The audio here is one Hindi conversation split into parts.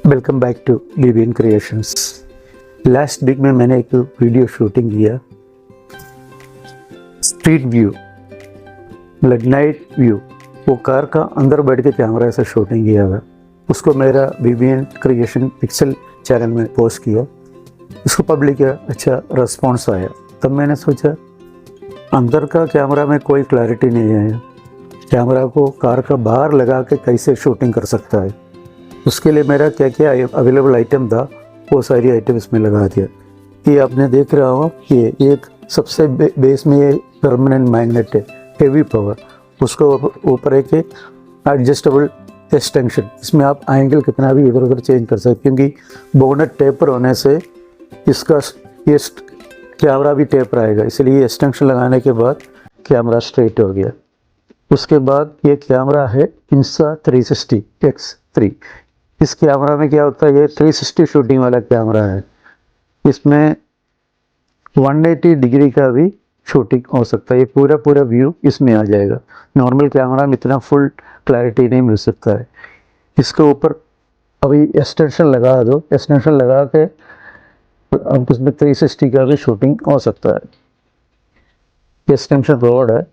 Welcome back to BBN Creations। Last week में मैंने एक वीडियो शूटिंग किया, स्ट्रीट व्यू, मतलब नाइट व्यू। वो कार का अंदर बैठ के कैमरा से शूटिंग किया हुआ। उसको मेरा BBN क्रिएशन पिक्सल चैनल में पोस्ट किया। उसको पब्लिक का अच्छा रिस्पॉन्स आया। तब मैंने सोचा अंदर का कैमरा में कोई क्लैरिटी नहीं है, कैमरा को कार का बाहर लगा के कैसे शूटिंग कर सकता है। उसके लिए मेरा क्या क्या अवेलेबल आइटम था वो सारी आइटम इसमें लगा दिया। ये आपने देख रहा हो, ये एक सबसे बेस में ये परमानेंट मैग्नेट है, हेवी पावर। उसको ऊपर एक एडजस्टेबल एक्सटेंशन, इसमें आप एंगल कितना भी इधर उधर चेंज कर सकते, क्योंकि बोनट टेपर होने से इसका ये कैमरा भी टेपर आएगा, इसलिए एक्सटेंशन लगाने के बाद कैमरा स्ट्रेट हो गया। उसके बाद ये कैमरा है Insta360 X3। इस कैमरा में क्या होता है, ये 360 शूटिंग वाला कैमरा है। इसमें 180 डिग्री का भी शूटिंग हो सकता है। ये पूरा व्यू इसमें आ जाएगा। नॉर्मल कैमरा में इतना फुल क्लैरिटी नहीं मिल सकता है। इसके ऊपर अभी एक्सटेंशन लगा दो, एक्सटेंशन लगा के अब उसमें 360 का भी शूटिंग हो सकता है। एक्सटेंशन रोड है।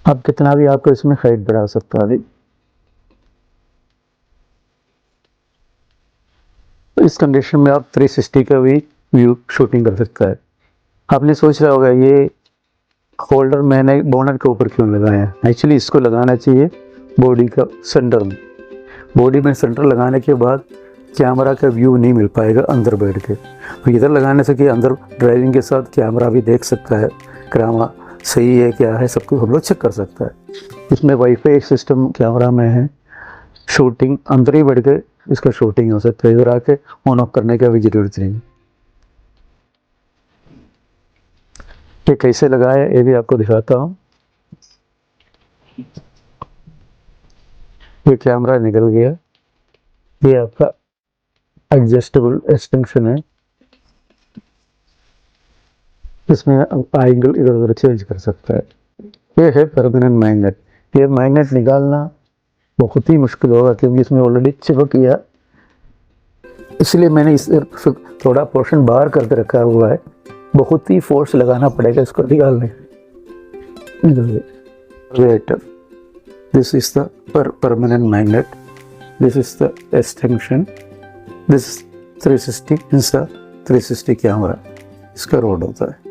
आप कितना भी आपको इसमें हाइट बढ़ा सकता है। तो इस कंडीशन में आप 360 का भी व्यू शूटिंग कर सकता है। आपने सोच रहा होगा ये होल्डर मैंने बोनट के ऊपर क्यों लगाया। एक्चुअली इसको लगाना चाहिए बॉडी का सेंटर में। बॉडी में सेंटर लगाने के बाद कैमरा का व्यू नहीं मिल पाएगा अंदर बैठ के। तो इधर लगाने से कि अंदर ड्राइविंग के साथ कैमरा भी देख सकता है, कैमरा सही है क्या है सब कुछ हम लोग चेक कर सकता है। इसमें वाईफाई सिस्टम कैमरा में है। शूटिंग अंदर ही बैठ के इसका शूटिंग हो सकता है, इधर आके ऑन ऑफ करने का भी जरूरत नहीं। ये कैसे लगाया ये भी आपको दिखाता हूँ। ये कैमरा निकल गया। ये आपका एडजस्टेबल एक्सटेंशन है, इसमें एंगल इधर उधर चेंज कर सकता है। ये है परमानेंट मैग्नेट। ये मैग्नेट निकालना बहुत ही मुश्किल होगा, क्योंकि इसमें ऑलरेडी चिपक गया, इसलिए मैंने इस थोड़ा पोर्शन बाहर करके रखा हुआ है। बहुत ही फोर्स लगाना पड़ेगा इसको निकालने। This is the permanent magnet, this is the extension, this 360 Insta360 camera, इसका रोड होता है।